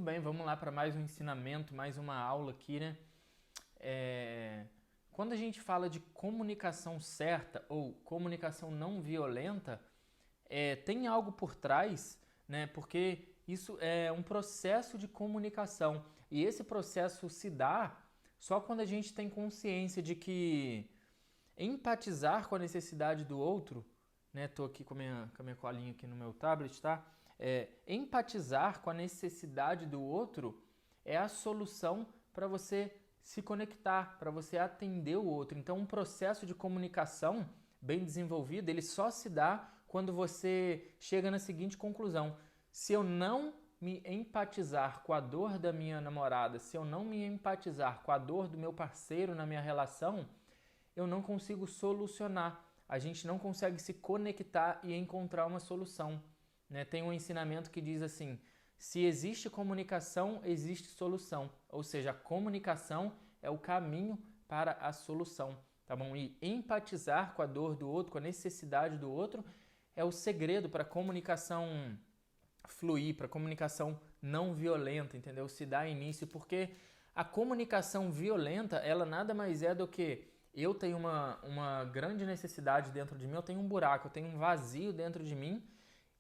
bem, vamos lá para mais um ensinamento, mais uma aula aqui, né? Quando a gente fala de comunicação certa ou comunicação não violenta, tem algo por trás, né? Porque isso é um processo de comunicação e esse processo se dá só quando a gente tem consciência de que empatizar com a necessidade do outro, né? Tô aqui com a minha colinha aqui no meu tablet, tá? Empatizar com a necessidade do outro é a solução para você se conectar, para você atender o outro. Então, um processo de comunicação bem desenvolvido, ele só se dá quando você chega na seguinte conclusão: se eu não me empatizar com a dor da minha namorada, se eu não me empatizar com a dor do meu parceiro na minha relação, eu não consigo solucionar. A gente não consegue se conectar e encontrar uma solução, né? Tem um ensinamento que diz assim: se existe comunicação, existe solução. Ou seja, a comunicação é o caminho para a solução, tá bom? E empatizar com a dor do outro, com a necessidade do outro, é o segredo para a comunicação fluir, para a comunicação não violenta, entendeu? Se dá início, porque a comunicação violenta, ela nada mais é do que eu tenho uma grande necessidade dentro de mim, eu tenho um buraco, eu tenho um vazio dentro de mim,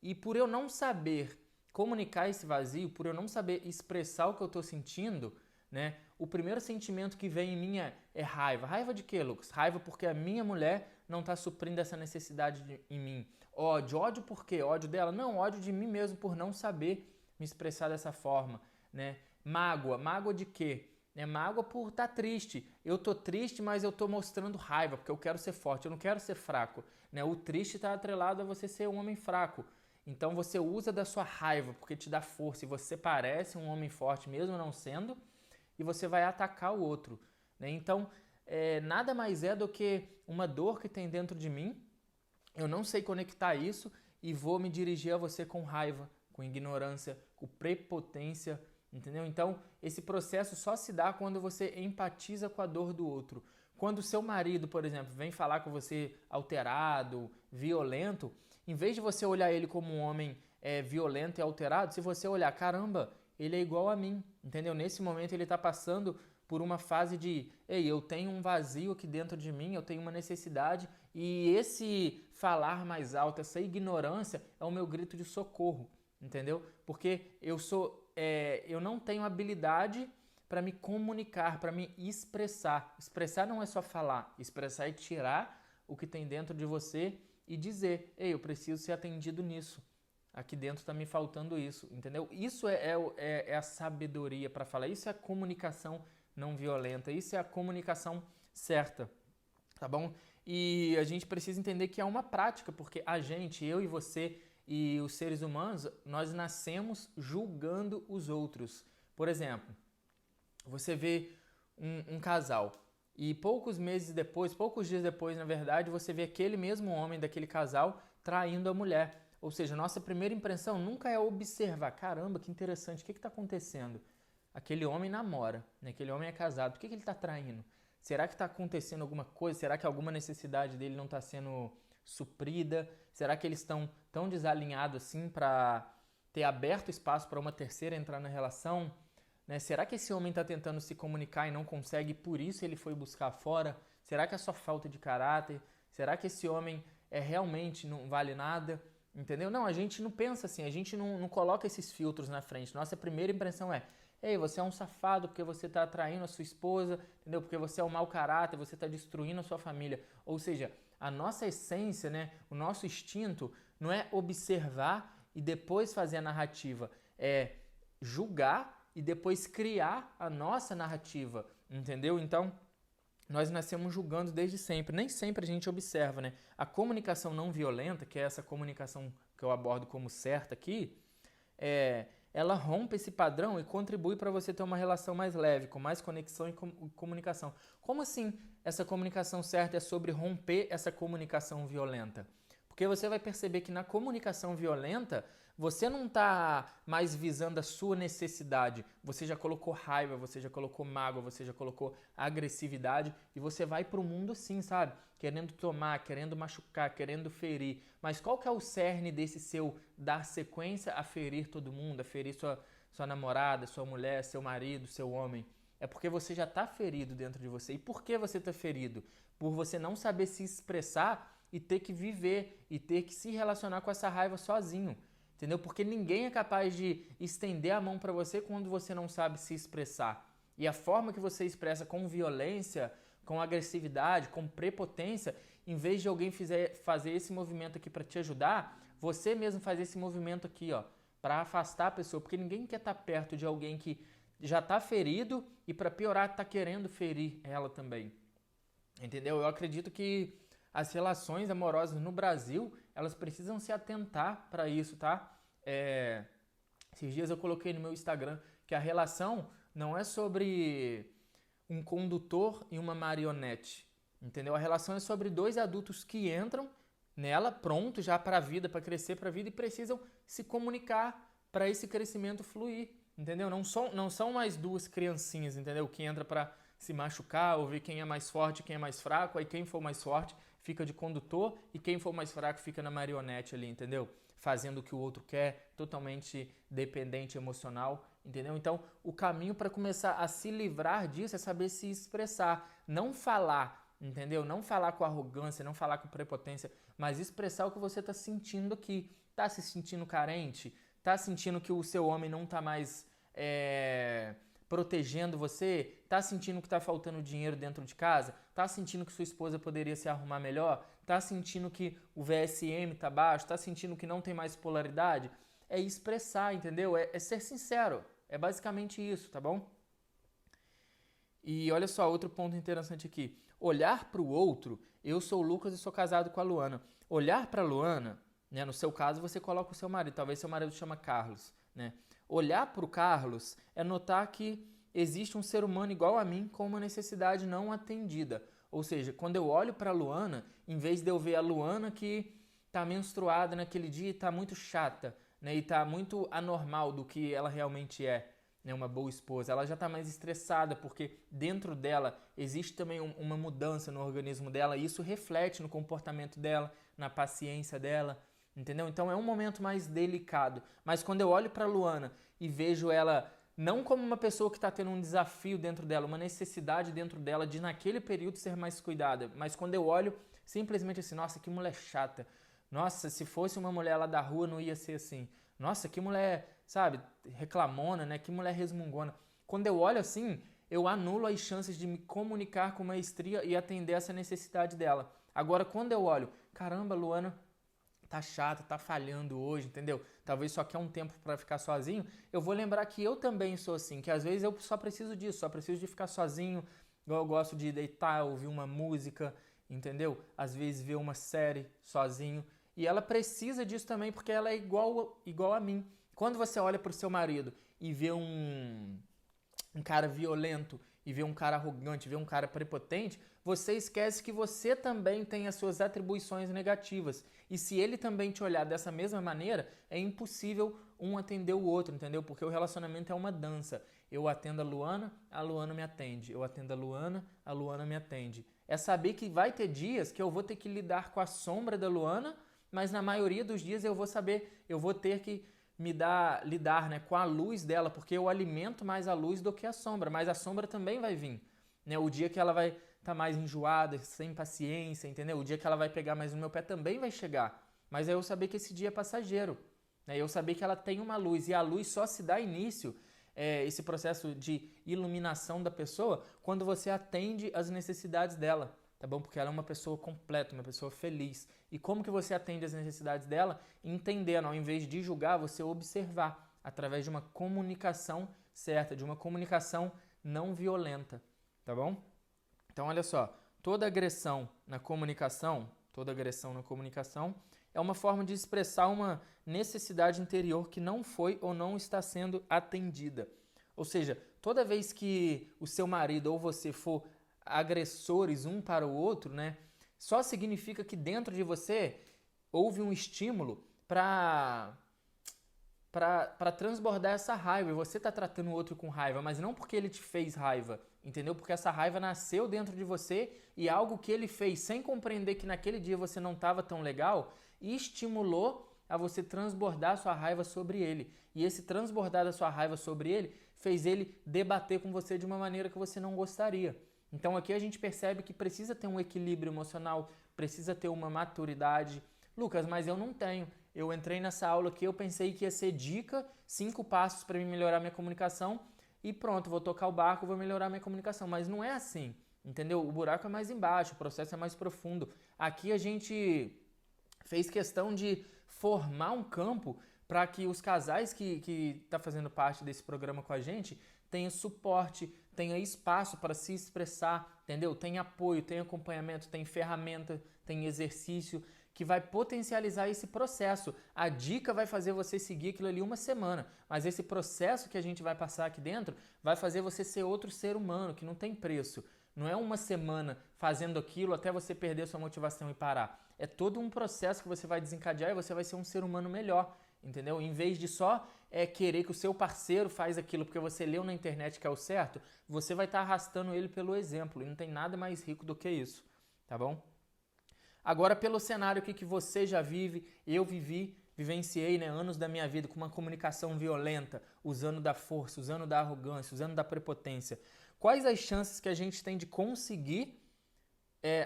e por eu não saber comunicar esse vazio, por eu não saber expressar o que eu estou sentindo, né? O primeiro sentimento que vem em mim é raiva. Raiva de quê, Lucas? Raiva porque a minha mulher não está suprindo essa necessidade em mim. Ódio. Ódio por quê? Ódio dela? Não, ódio de mim mesmo por não saber me expressar dessa forma, né? Mágoa. Mágoa de quê? Mágoa por estar triste. Eu tô triste, mas eu tô mostrando raiva, porque eu quero ser forte, eu não quero ser fraco, né? O triste está atrelado a você ser um homem fraco. Então você usa da sua raiva porque te dá força e você parece um homem forte mesmo não sendo, e você vai atacar o outro, né? Então, nada mais é do que uma dor que tem dentro de mim. Eu não sei conectar isso e vou me dirigir a você com raiva, com ignorância, com prepotência, entendeu? Então, esse processo só se dá quando você empatiza com a dor do outro. Quando o seu marido, por exemplo, vem falar com você alterado, violento, em vez de você olhar ele como um homem violento e alterado, se você olhar, caramba, ele é igual a mim, entendeu? Nesse momento ele está passando por uma fase de, ei, eu tenho um vazio aqui dentro de mim, eu tenho uma necessidade, e esse falar mais alto, essa ignorância é o meu grito de socorro, entendeu? Porque eu não tenho habilidade para me comunicar, para me expressar. Expressar não é só falar, expressar é tirar o que tem dentro de você e dizer, ei, eu preciso ser atendido nisso. Aqui dentro está me faltando isso, entendeu? Isso é a sabedoria para falar, isso é a comunicação não violenta, isso é a comunicação certa, tá bom? E a gente precisa entender que é uma prática, porque a gente, eu e você e os seres humanos, nós nascemos julgando os outros. Por exemplo, você vê um casal e poucos meses depois, poucos dias depois, na verdade, você vê aquele mesmo homem daquele casal traindo a mulher. Ou seja, nossa primeira impressão nunca é observar, caramba, que interessante, o que está acontecendo? Aquele homem namora, né? Aquele homem é casado, por que ele está traindo? Será que está acontecendo alguma coisa? Será que alguma necessidade dele não está sendo suprida? Será que eles estão tão desalinhados assim para ter aberto espaço para uma terceira entrar na relação? Né? Será que esse homem está tentando se comunicar e não consegue e por isso ele foi buscar fora? Será que é só falta de caráter? Será que esse homem realmente não vale nada? Entendeu? Não, a gente não pensa assim, a gente não coloca esses filtros na frente. Nossa primeira impressão é, ei, você é um safado porque você está atraindo a sua esposa, entendeu? Porque você é um mau caráter, você está destruindo a sua família. Ou seja, a nossa essência, né, o nosso instinto não é observar e depois fazer a narrativa, é julgar e depois criar a nossa narrativa, entendeu? Então, nós nascemos julgando desde sempre. Nem sempre a gente observa, né? A comunicação não violenta, que é essa comunicação que eu abordo como certa aqui, ela rompe esse padrão e contribui para você ter uma relação mais leve, com mais conexão e comunicação. Como assim essa comunicação certa é sobre romper essa comunicação violenta? Porque você vai perceber que na comunicação violenta, você não está mais visando a sua necessidade. Você já colocou raiva, você já colocou mágoa, você já colocou agressividade e você vai para o mundo assim, sabe? Querendo tomar, querendo machucar, querendo ferir. Mas qual que é o cerne desse seu dar sequência a ferir todo mundo, a ferir sua namorada, sua mulher, seu marido, seu homem. É porque você já está ferido dentro de você. E por que você está ferido? Por você não saber se expressar e ter que viver e ter que se relacionar com essa raiva sozinho. Entendeu? Porque ninguém é capaz de estender a mão para você quando você não sabe se expressar. E a forma que você expressa com violência, com agressividade, com prepotência, em vez de alguém fazer esse movimento aqui para te ajudar, você mesmo faz esse movimento aqui, ó, para afastar a pessoa, porque ninguém quer estar perto de alguém que já está ferido e, para piorar, está querendo ferir ela também. Entendeu? Eu acredito que as relações amorosas no Brasil, elas precisam se atentar para isso, tá? Esses dias eu coloquei no meu Instagram que a relação não é sobre um condutor e uma marionete, entendeu? A relação é sobre dois adultos que entram nela pronto já para a vida, para crescer para a vida e precisam se comunicar para esse crescimento fluir, entendeu? Não são mais duas criancinhas, entendeu? Que entra para se machucar, ou ver quem é mais forte e quem é mais fraco, aí quem for mais forte fica de condutor e quem for mais fraco fica na marionete ali, entendeu? Fazendo o que o outro quer, totalmente dependente emocional, entendeu? Então, o caminho para começar a se livrar disso é saber se expressar, não falar, entendeu? Não falar com arrogância, não falar com prepotência, mas expressar o que você está sentindo aqui. Tá se sentindo carente? Tá sentindo que o seu homem não tá mais protegendo você? Tá sentindo que tá faltando dinheiro dentro de casa? Tá sentindo que sua esposa poderia se arrumar melhor? Tá sentindo que o VSM tá baixo? Tá sentindo que não tem mais polaridade? É expressar, entendeu? É ser sincero. É basicamente isso, tá bom? E olha só, outro ponto interessante aqui. Olhar para o outro, eu sou o Lucas e sou casado com a Luana. Olhar para a Luana, né, no seu caso você coloca o seu marido, talvez seu marido chama Carlos, né? Olhar para o Carlos é notar que existe um ser humano igual a mim com uma necessidade não atendida. Ou seja, quando eu olho para a Luana, em vez de eu ver a Luana que está menstruada naquele dia e está muito chata, né, e está muito anormal do que ela realmente é, né, uma boa esposa, ela já está mais estressada porque dentro dela existe também uma mudança no organismo dela e isso reflete no comportamento dela, na paciência dela, entendeu? Então é um momento mais delicado. Mas quando eu olho para a Luana e vejo ela não como uma pessoa que está tendo um desafio dentro dela, uma necessidade dentro dela de naquele período ser mais cuidada, mas quando eu olho simplesmente assim, nossa, que mulher chata, nossa, se fosse uma mulher lá da rua não ia ser assim, nossa, que mulher, sabe, reclamona, né, que mulher resmungona. Quando eu olho assim, eu anulo as chances de me comunicar com maestria e atender essa necessidade dela. Agora, quando eu olho, caramba, Luana tá chata, tá falhando hoje, entendeu? Talvez só quer um tempo para ficar sozinho. Eu vou lembrar que eu também sou assim, que às vezes eu só preciso disso, só preciso de ficar sozinho. Eu gosto de deitar, ouvir uma música, entendeu? Às vezes ver uma série sozinho. E ela precisa disso também porque ela é igual a mim. Quando você olha pro seu marido e vê um cara violento, e vê um cara arrogante, vê um cara prepotente, você esquece que você também tem as suas atribuições negativas. E se ele também te olhar dessa mesma maneira, é impossível um atender o outro, entendeu? Porque o relacionamento é uma dança. Eu atendo a Luana me atende. Eu atendo a Luana me atende. É saber que vai ter dias que eu vou ter que lidar com a sombra da Luana, mas na maioria dos dias eu vou ter que lidar, né, com a luz dela, porque eu alimento mais a luz do que a sombra, mas a sombra também vai vir, né? O dia que ela vai estar mais enjoada, sem paciência, entendeu? O dia que ela vai pegar mais no meu pé também vai chegar, mas é eu saber que esse dia é passageiro, né? Eu saber que ela tem uma luz e a luz só se dá início, esse processo de iluminação da pessoa, quando você atende às necessidades dela, tá bom? Porque ela é uma pessoa completa, uma pessoa feliz. E como que você atende às necessidades dela? Entendendo, ao invés de julgar, você observar através de uma comunicação certa, de uma comunicação não violenta, tá bom? Então, olha só, toda agressão na comunicação é uma forma de expressar uma necessidade interior que não foi ou não está sendo atendida. Ou seja, toda vez que o seu marido ou você for agressores um para o outro, né, só significa que dentro de você houve um estímulo para transbordar essa raiva. E você está tratando o outro com raiva, mas não porque ele te fez raiva, entendeu? Porque essa raiva nasceu dentro de você e algo que ele fez sem compreender que naquele dia você não estava tão legal estimulou a você transbordar sua raiva sobre ele. E esse transbordar da sua raiva sobre ele fez ele debater com você de uma maneira que você não gostaria. Então aqui a gente percebe que precisa ter um equilíbrio emocional, precisa ter uma maturidade. Lucas, mas eu não tenho. Eu entrei nessa aula aqui, eu pensei que ia ser dica, 5 passos para mim melhorar minha comunicação e pronto, vou tocar o barco, vou melhorar minha comunicação. Mas não é assim, entendeu? O buraco é mais embaixo, o processo é mais profundo. Aqui a gente fez questão de formar um campo para que os casais que estão fazendo parte desse programa com a gente tenham suporte, tenham espaço para se expressar, entendeu? Tem apoio, tem acompanhamento, tem ferramenta, tem exercício que vai potencializar esse processo. A dica vai fazer você seguir aquilo ali uma semana, mas esse processo que a gente vai passar aqui dentro vai fazer você ser outro ser humano, que não tem preço. Não é uma semana fazendo aquilo até você perder sua motivação e parar. É todo um processo que você vai desencadear e você vai ser um ser humano melhor, entendeu? Em vez de só querer que o seu parceiro faz aquilo porque você leu na internet que é o certo, você vai estar arrastando ele pelo exemplo. E não tem nada mais rico do que isso, tá bom? Agora, pelo cenário que você já vive, eu vivenciei, né, anos da minha vida com uma comunicação violenta, usando da força, usando da arrogância, usando da prepotência. Quais as chances que a gente tem de conseguir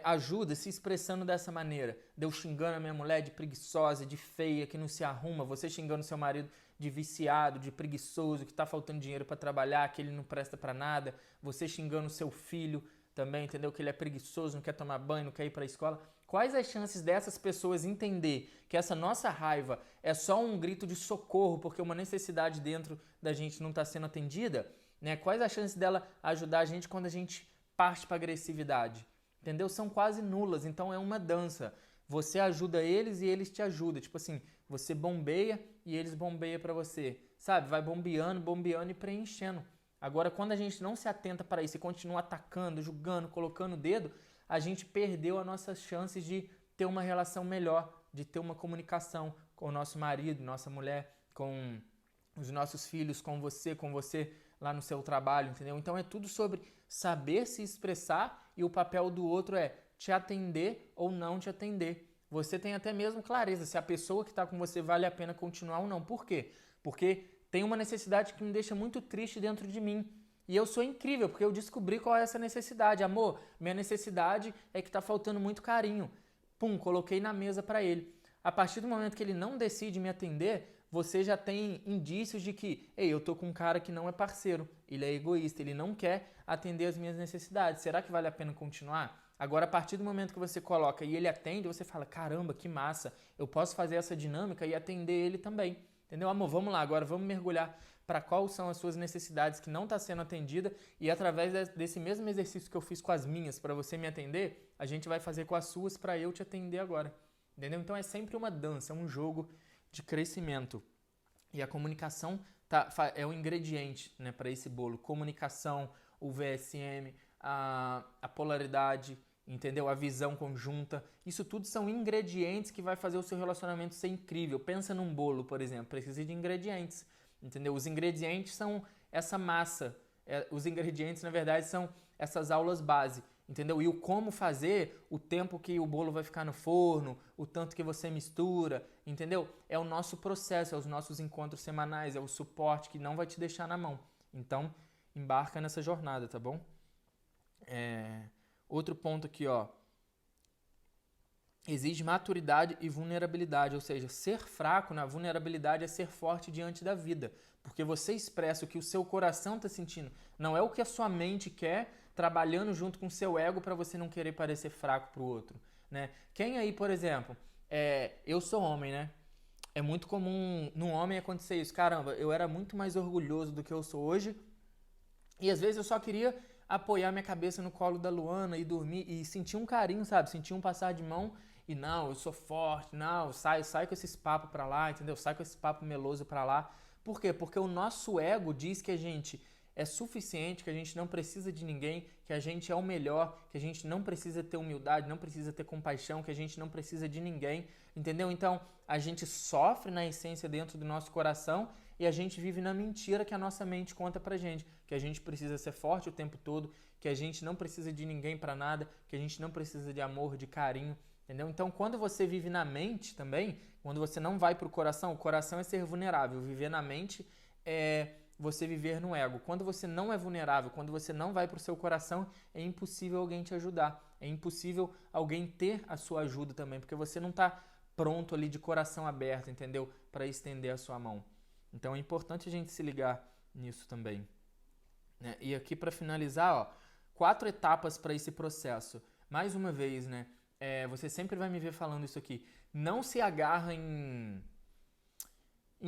ajuda se expressando dessa maneira? De eu xingando a minha mulher de preguiçosa, de feia, que não se arruma, você xingando seu marido de viciado, de preguiçoso, que tá faltando dinheiro para trabalhar, que ele não presta para nada, você xingando seu filho também, entendeu? Que ele é preguiçoso, não quer tomar banho, não quer ir para a escola. Quais as chances dessas pessoas entender que essa nossa raiva é só um grito de socorro porque uma necessidade dentro da gente não está sendo atendida? Né? Quais as chances dela ajudar a gente quando a gente parte para agressividade? Entendeu? São quase nulas, então é uma dança. Você ajuda eles e eles te ajudam. Tipo assim, você bombeia e eles bombeiam para você. Sabe? Vai bombeando, bombeando e preenchendo. Agora, quando a gente não se atenta para isso e continua atacando, julgando, colocando o dedo, a gente perdeu as nossas chances de ter uma relação melhor, de ter uma comunicação com o nosso marido, nossa mulher, com os nossos filhos, com você lá no seu trabalho, entendeu? Então é tudo sobre saber se expressar e o papel do outro é te atender ou não te atender. Você tem até mesmo clareza se a pessoa que está com você vale a pena continuar ou não. Por quê? Porque tem uma necessidade que me deixa muito triste dentro de mim. E eu sou incrível, porque eu descobri qual é essa necessidade. Amor, minha necessidade é que tá faltando muito carinho. Pum, coloquei na mesa para ele. A partir do momento que ele não decide me atender, você já tem indícios de que, ei, eu tô com um cara que não é parceiro, ele é egoísta, ele não quer atender as minhas necessidades. Será que vale a pena continuar? Agora, a partir do momento que você coloca e ele atende, você fala, caramba, que massa, eu posso fazer essa dinâmica e atender ele também. Entendeu, amor? Vamos lá, agora vamos mergulhar para quais são as suas necessidades que não está sendo atendida e através desse mesmo exercício que eu fiz com as minhas para você me atender, a gente vai fazer com as suas para eu te atender agora. Entendeu? Então é sempre uma dança, é um jogo de crescimento. E a comunicação é o ingrediente, né, para esse bolo. Comunicação, o VSM, a polaridade, entendeu? A visão conjunta. Isso tudo são ingredientes que vai fazer o seu relacionamento ser incrível. Pensa num bolo, por exemplo. Precisa de ingredientes, entendeu? Os ingredientes são essa massa. Os ingredientes, na verdade, são essas aulas base, entendeu? E o como fazer, o tempo que o bolo vai ficar no forno, o tanto que você mistura, entendeu? É o nosso processo, é os nossos encontros semanais, é o suporte que não vai te deixar na mão. Então, embarca nessa jornada, tá bom? Outro ponto aqui, ó. Exige maturidade e vulnerabilidade, ou seja, ser fraco na vulnerabilidade é ser forte diante da vida, porque você expressa o que o seu coração está sentindo, não é o que a sua mente quer, trabalhando junto com o seu ego para você não querer parecer fraco para o outro, né? Quem aí, por exemplo, eu sou homem, né? É muito comum no homem acontecer isso, caramba, eu era muito mais orgulhoso do que eu sou hoje e às vezes eu só queria apoiar minha cabeça no colo da Luana e dormir e sentir um carinho, sabe? Sentir um passar de mão e não, eu sou forte, não, sai com esses papos pra lá, entendeu? Sai com esse papo meloso pra lá. Por quê? Porque o nosso ego diz que a gente é suficiente, que a gente não precisa de ninguém, que a gente é o melhor, que a gente não precisa ter humildade, não precisa ter compaixão, que a gente não precisa de ninguém, entendeu? Então, a gente sofre na essência dentro do nosso coração e a gente vive na mentira que a nossa mente conta pra gente, que a gente precisa ser forte o tempo todo, que a gente não precisa de ninguém pra nada, que a gente não precisa de amor, de carinho, entendeu? Então, quando você vive na mente também, quando você não vai para o coração é ser vulnerável. Viver na mente é você viver no ego. Quando você não é vulnerável, quando você não vai para o seu coração, é impossível alguém te ajudar. É impossível alguém ter a sua ajuda também, porque você não está pronto ali de coração aberto, entendeu? Para estender a sua mão. Então é importante a gente se ligar nisso também, né? E aqui para finalizar, ó, 4 etapas para esse processo. Mais uma vez, né? Você sempre vai me ver falando isso aqui. Não se agarra em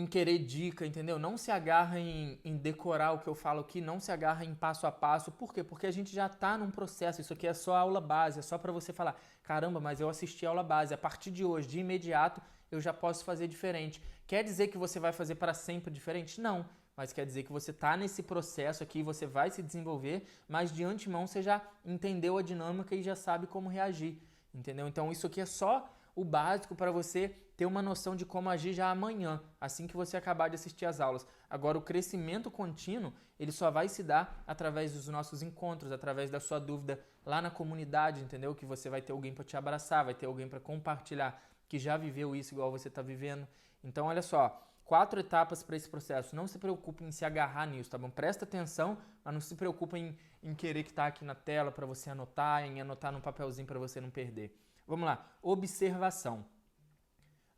querer dica, entendeu? Não se agarra em decorar o que eu falo aqui, não se agarra em passo a passo. Por quê? Porque a gente já está num processo, isso aqui é só aula base, é só para você falar, caramba, mas eu assisti a aula base, a partir de hoje, de imediato, eu já posso fazer diferente. Quer dizer que você vai fazer para sempre diferente? Não, mas quer dizer que você está nesse processo aqui, você vai se desenvolver, mas de antemão você já entendeu a dinâmica e já sabe como reagir, entendeu? Então isso aqui é só o básico para você ter uma noção de como agir já amanhã, assim que você acabar de assistir as aulas. Agora, o crescimento contínuo, ele só vai se dar através dos nossos encontros, através da sua dúvida lá na comunidade, entendeu? Que você vai ter alguém para te abraçar, vai ter alguém para compartilhar que já viveu isso igual você está vivendo. Então, olha só, 4 etapas para esse processo. Não se preocupe em se agarrar nisso, tá bom? Presta atenção, mas não se preocupe em querer que está aqui na tela para você anotar, em anotar num papelzinho para você não perder. Vamos lá, observação.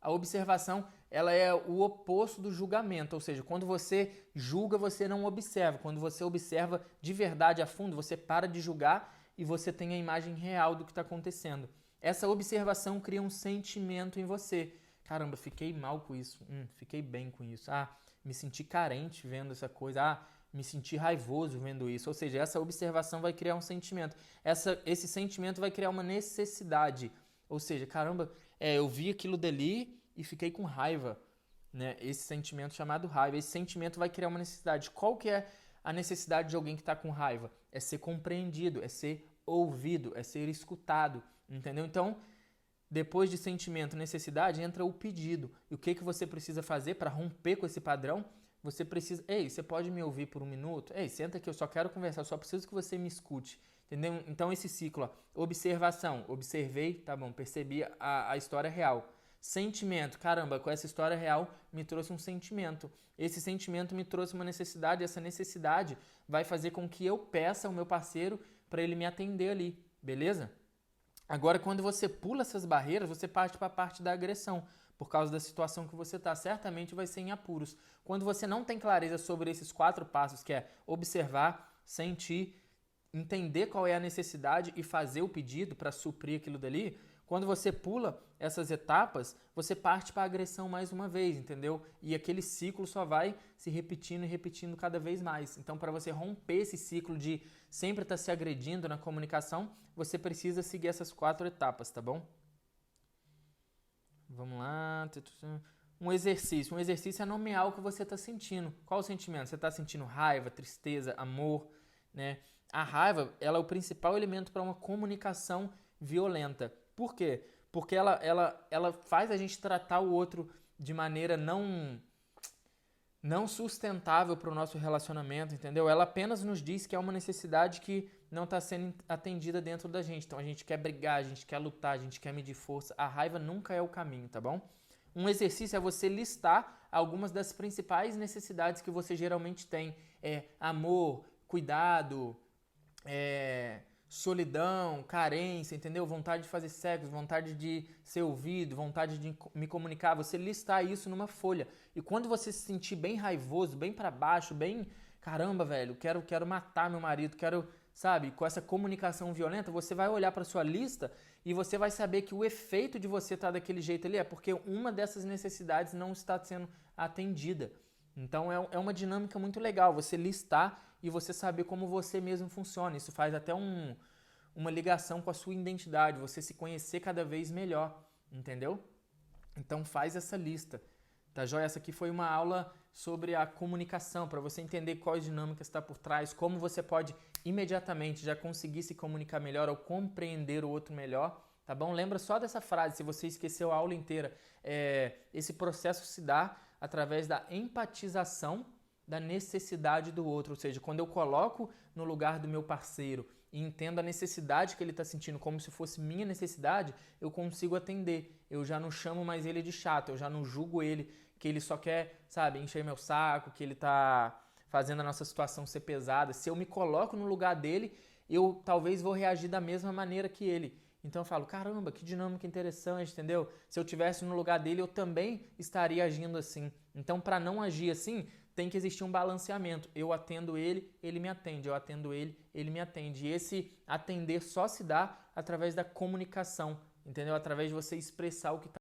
A observação, ela é o oposto do julgamento, ou seja, quando você julga, você não observa. Quando você observa de verdade a fundo, você para de julgar e você tem a imagem real do que está acontecendo. Essa observação cria um sentimento em você. Caramba, fiquei mal com isso. Fiquei bem com isso. Me senti carente vendo essa coisa. Me senti raivoso vendo isso. Ou seja, essa observação vai criar um sentimento. Esse sentimento vai criar uma necessidade. Ou seja, caramba, eu vi aquilo dali e fiquei com raiva, né? Esse sentimento chamado raiva. Esse sentimento vai criar uma necessidade. Qual que é a necessidade de alguém que está com raiva? É ser compreendido, é ser ouvido, é ser escutado, entendeu? Então, depois de sentimento, necessidade, entra o pedido. E o que você precisa fazer para romper com esse padrão? Você precisa... Ei, você pode me ouvir por 1 minuto? Ei, senta aqui, eu só quero conversar, eu só preciso que você me escute. Entendeu? Então, esse ciclo, ó, observação, observei, tá bom, percebi a história real. Sentimento, caramba, com essa história real me trouxe um sentimento. Esse sentimento me trouxe uma necessidade, essa necessidade vai fazer com que eu peça ao meu parceiro para ele me atender ali, beleza? Agora, quando você pula essas barreiras, você parte para a parte da agressão, por causa da situação que você está. Certamente vai ser em apuros. Quando você não tem clareza sobre esses 4 passos, que é observar, sentir, entender qual é a necessidade e fazer o pedido para suprir aquilo dali, quando você pula essas etapas, você parte para a agressão mais uma vez, entendeu? E aquele ciclo só vai se repetindo e repetindo cada vez mais. Então, para você romper esse ciclo de sempre estar se agredindo na comunicação, você precisa seguir essas 4 etapas, tá bom? Vamos lá. Um exercício. Um exercício é nomear o que você está sentindo. Qual o sentimento? Você está sentindo raiva, tristeza, amor, né? A raiva, ela é o principal elemento para uma comunicação violenta. Por quê? Porque ela faz a gente tratar o outro de maneira não sustentável para o nosso relacionamento, entendeu? Ela apenas nos diz que é uma necessidade que não está sendo atendida dentro da gente. Então a gente quer brigar, a gente quer lutar, a gente quer medir força. A raiva nunca é o caminho, tá bom? Um exercício é você listar algumas das principais necessidades que você geralmente tem. Amor, cuidado, solidão, carência, entendeu? Vontade de fazer sexo, vontade de ser ouvido, vontade de me comunicar. Você listar isso numa folha. E quando você se sentir bem raivoso, bem pra baixo, bem, caramba, velho, quero matar meu marido, sabe, com essa comunicação violenta, você vai olhar pra sua lista e você vai saber que o efeito de você estar daquele jeito ali é porque uma dessas necessidades não está sendo atendida. Então é uma dinâmica muito legal, você listar e você saber como você mesmo funciona. Isso faz até uma ligação com a sua identidade, você se conhecer cada vez melhor, entendeu? Então faz essa lista, tá joia? Essa aqui foi uma aula sobre a comunicação, para você entender quais dinâmicas está por trás, como você pode imediatamente já conseguir se comunicar melhor ou compreender o outro melhor, tá bom? Lembra só dessa frase, se você esqueceu a aula inteira, esse processo se dá através da empatização, da necessidade do outro. Ou seja, quando eu coloco no lugar do meu parceiro e entendo a necessidade que ele está sentindo como se fosse minha necessidade, eu consigo atender. Eu já não chamo mais ele de chato, eu já não julgo ele que ele só quer, sabe, encher meu saco, que ele tá fazendo a nossa situação ser pesada. Se eu me coloco no lugar dele, eu talvez vou reagir da mesma maneira que ele. Então eu falo, caramba, que dinâmica interessante, entendeu? Se eu tivesse no lugar dele, eu também estaria agindo assim. Então, para não agir assim, tem que existir um balanceamento. Eu atendo ele, ele me atende. Eu atendo ele, ele me atende. E esse atender só se dá através da comunicação, entendeu? Através de você expressar o que está